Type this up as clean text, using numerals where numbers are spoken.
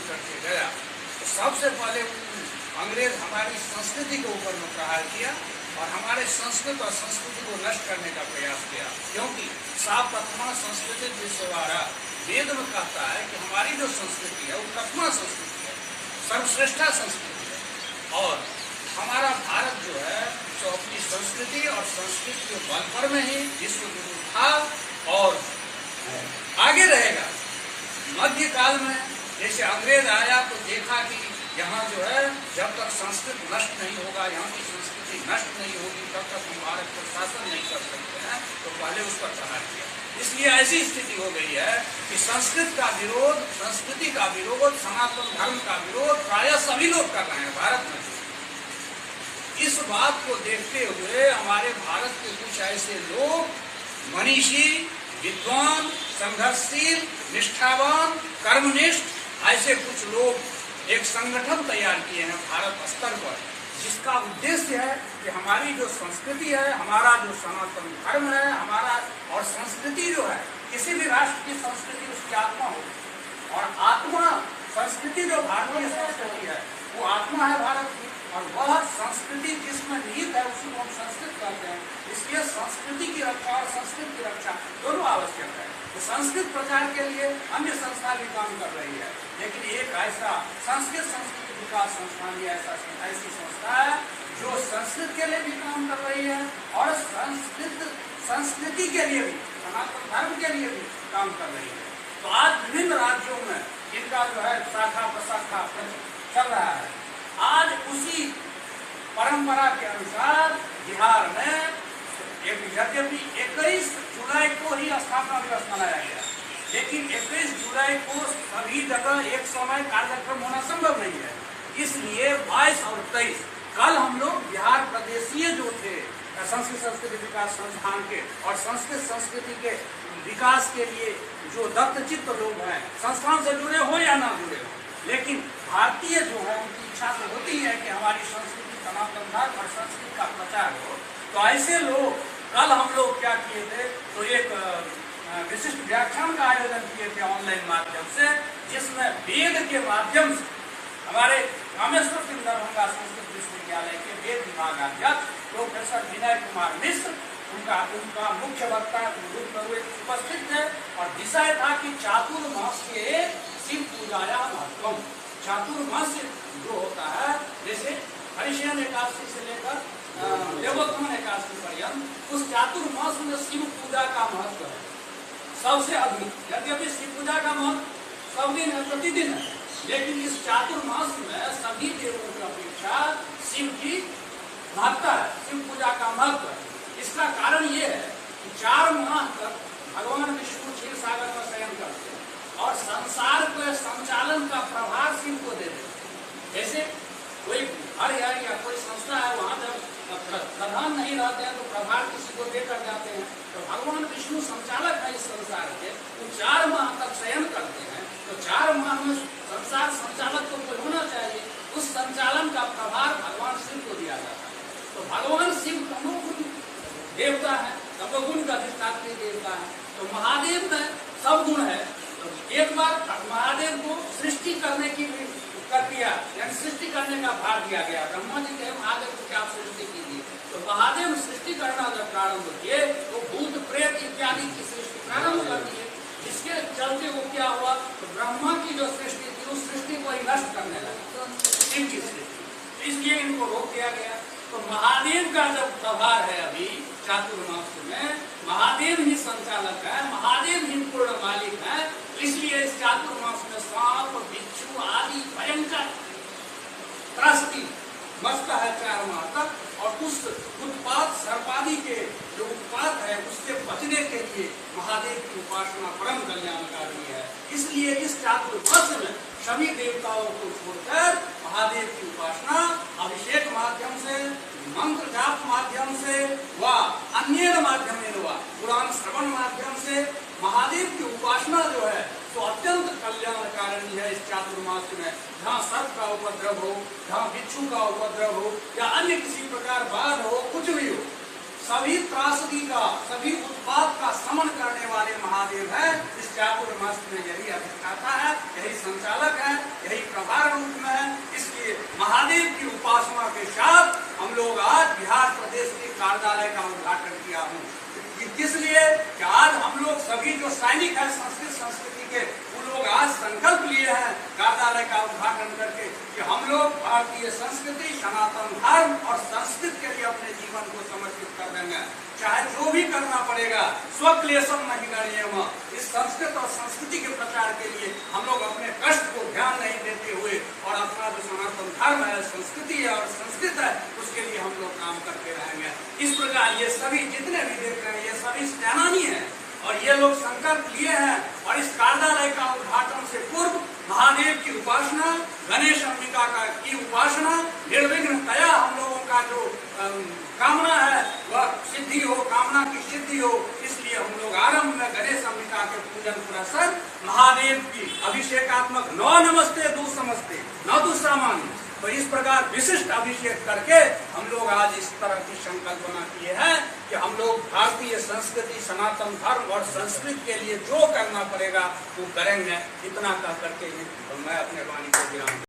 करके गया तो सबसे पहले अंग्रेज हमारी संस्कृति के ऊपर में प्रहार किया और हमारे संस्कृत और संस्कृति को नष्ट करने का प्रयास किया, क्योंकि साफ प्रथमा संस्कृति विश्ववारा वेद में कहता है कि हमारी जो संस्कृति है वो प्रथमा संस्कृति है, सर्वश्रेष्ठा संस्कृति है। और हमारा भारत जो है तो अपनी संस्कृति और संस्कृति के बल पर में ही विश्व गुरु था और आगे रहेगा। मध्यकाल में जैसे अंग्रेज आया तो देखा कि यहाँ जो है जब तक संस्कृत नष्ट नहीं होगा, यहाँ की संस्कृति नष्ट नहीं होगी, तब तक हम भारत पर शासन नहीं कर सकते हैं, तो पहले उस पर प्रहार किया। इसलिए ऐसी स्थिति हो गई है कि संस्कृत का विरोध, संस्कृति का विरोध, सनातन धर्म का विरोध प्रायः सभी लोग कर रहे हैं भारत में। इस बात को देखते हुए हमारे भारत के कुछ ऐसे लोग मनीषी, विद्वान, संघर्षशील, निष्ठावान, कर्मनिष्ठ ऐसे कुछ लोग एक संगठन तैयार किए हैं भारत स्तर पर, जिसका उद्देश्य है कि हमारी जो संस्कृति है, हमारा जो सनातन धर्म है, हमारा और संस्कृति जो है, किसी भी राष्ट्र की संस्कृति उसकी आत्मा होगी और आत्मा संस्कृति जो भारतीय संस्कृति है वो आत्मा है भारत की, और वह संस्कृति जिसमें निहित है उसी को हम संस्कृत कहते हैं। इसलिए संस्कृति की रक्षा और संस्कृत की रक्षा दोनों आवश्यक है। तो संस्कृत प्रचार के लिए अन्य संस्था भी काम कर रही है, लेकिन एक ऐसा संस्कृत विकास संस्थान भी ऐसी संस्था है जो संस्कृत के लिए भी काम कर रही है और संस्कृति के लिए भी, सनातन धर्म के लिए भी काम कर रही है। तो आज विभिन्न राज्यों में इनका जो है शाखा प्रशाखा चल रहा है। आज उसी परंपरा के अनुसार बिहार में यद्यपि 21 जुलाई को ही स्थापना दिवस मनाया गया, लेकिन 21 जुलाई को सभी जगह एक समय कार्यक्रम होना संभव नहीं है। इसलिए 22 और 23 कल हम लोग बिहार प्रदेशीय जो थे संस्कृत संस्कृति विकास संस्थान के और संस्कृत संस्कृति के विकास के लिए जो दत्तचित्त लोग हैं, संस्थान से जुड़े हो या ना जुड़े हो, लेकिन भारतीय जो है उनकी इच्छा तो होती है कि हमारी संस्कृति, सनातन धर्म और संस्कृति का प्रचार हो। तो ऐसे लोग कल हम लोग क्या किए थे, तो एक विशिष्ट व्याख्यान का आयोजन किए थे ऑनलाइन माध्यम से, जिसमें वेद के माध्यम से हमारे रामेश्वर सिंह दरभंगा संस्कृत विश्वविद्यालय के वेद विभागाध्यक्ष प्रोफेसर विनय कुमार मिश्र उनका मुख्य वक्ता रूप में उपस्थित थे और विषय था कि चातुर्मास के शिव पूजाया महत्व। चातुर्मास जो होता है, जैसे हरिशयन एकादशी से लेकर देवोत्थान एकादशी पर्यंत, उस चातुर्मास में शिव पूजा का महत्व है सबसे अधिक। यद्यपि शिव पूजा का महत्व सब दिन है, प्रतिदिन है, लेकिन इस चातुर्मास में सभी देवों की अपेक्षा शिव की महत्ता है, शिव पूजा का महत्व है। इसका कारण ये है कि 4 माह तक भगवान विष्णु क्षीर सागर में शयन करते हैं और संसार के संचालन का प्रभार शिव को दे देते हैं। जैसे कोई घर है या कोई संस्था है, वहां जब प्रधान नहीं रहते हैं तो प्रभार किसी को देकर जाते हैं। तो भगवान विष्णु संचालक है इस संसार के, वो 4 माह तक शयन करते हैं। तो 4 माह में संसार संचालक को कोई होना चाहिए, उस संचालन का प्रभार भगवान शिव को दिया जाता है। तो भगवान शिव तमोगुण देवता है, तमोगुण का अधिष्ठात्री देवता है। तो महादेव में सब गुण है। तो एक बार महादेव को सृष्टि करने की प्रक्रिया, यानी सृष्टि करने का भार दिया गया। ब्रह्मा जी कहे महादेव को क्या सृष्टि कीजिए, तो महादेव सृष्टि करना जब प्रारंभ किए तो भूत प्रेत इत्यादि की सृष्टि प्रारंभ कर दी। जिसके चलते वो क्या हुआ, तो ब्रह्मा की जो सृष्टि थी उस सृष्टि को ही नष्ट करने लगा, शिव की सृष्टि। इसलिए इनको रोक दिया गया। तो महादेव का जब प्रभार है अभी चातुर्मास में, महादेव ही संचालक है, महादेव ही पूर्ण मालिक है। इसलिए इस चातुर्मास में सांप, बिच्छू आदि भयंकर त्रस्ती मचता है 4 माह तक, और उस उत्पात सर्पादि के जो उत्पात है उससे बचने के लिए महादेव की उपासना परम कल्याणकारी है। इसलिए इस चातुर्मास में सभी देवताओं को छोड़कर महादेव की उपासना अभिषेक माध्यम से, मंत्र जाप माध्यम से व अन्य माध्यम पुराण श्रवण माध्यम से महादेव की उपासना जो है तो अत्यंत कल्याणकारी है। इस चातुर्मास में जहाँ सर्प का उपद्रव हो, जहाँ बिच्छू का उपद्रव हो या अन्य किसी प्रकार बाढ़ हो, कुछ भी हो, सभी त्रासदी का, सभी उत्पात का समन करने वाले महादेव है। इस चातुर्मास में यही अधिष्ठाता है, यही संचालक है, यही सैनिक है संस्कृत संस्कृति के, वो लोग आज संकल्प लिए हैं कार्यालय का उद्घाटन करके कि हम लोग भारतीय संस्कृति, सनातन धर्म और संस्कृत के लिए अपने जीवन को समर्पित कर देंगे, चाहे जो भी करना पड़ेगा। स्वक्लेशम नहीं गणेम, इस संस्कृत और संस्कृति के प्रचार के लिए हम लोग अपने कष्ट को ध्यान नहीं देते हुए और अपना जो सनातन धर्म है, संस्कृति है और संस्कृत है, उसके लिए हम लोग काम करते रहेंगे। इस प्रकार ये सभी जितने भी देख रहे हैं ये सभी सेनानी हैं और ये लोग संकल्प लिए हैं और इस कार्यालय का उद्घाटन से पूर्व महादेव की उपासना, गणेश अंबिका की उपासना, निर्विघ्नतया हम लोगों का जो कामना है वह सिद्धि हो, कामना की सिद्धि हो, इसलिए हम लोग आरंभ में गणेश अंबिका के पूजन पुरस्सर महादेव की अभिषेकात्मक नौ नमस्ते दू समस्ते न दू सामान्य, तो इस प्रकार विशिष्ट अभिषेक करके हम लोग आज इस तरह की संकल्पना किए हैं कि हम लोग भारतीय संस्कृति, सनातन धर्म और संस्कृत के लिए जो करना पड़ेगा वो करेंगे। इतना कह करके मैं अपने वाणी को विराम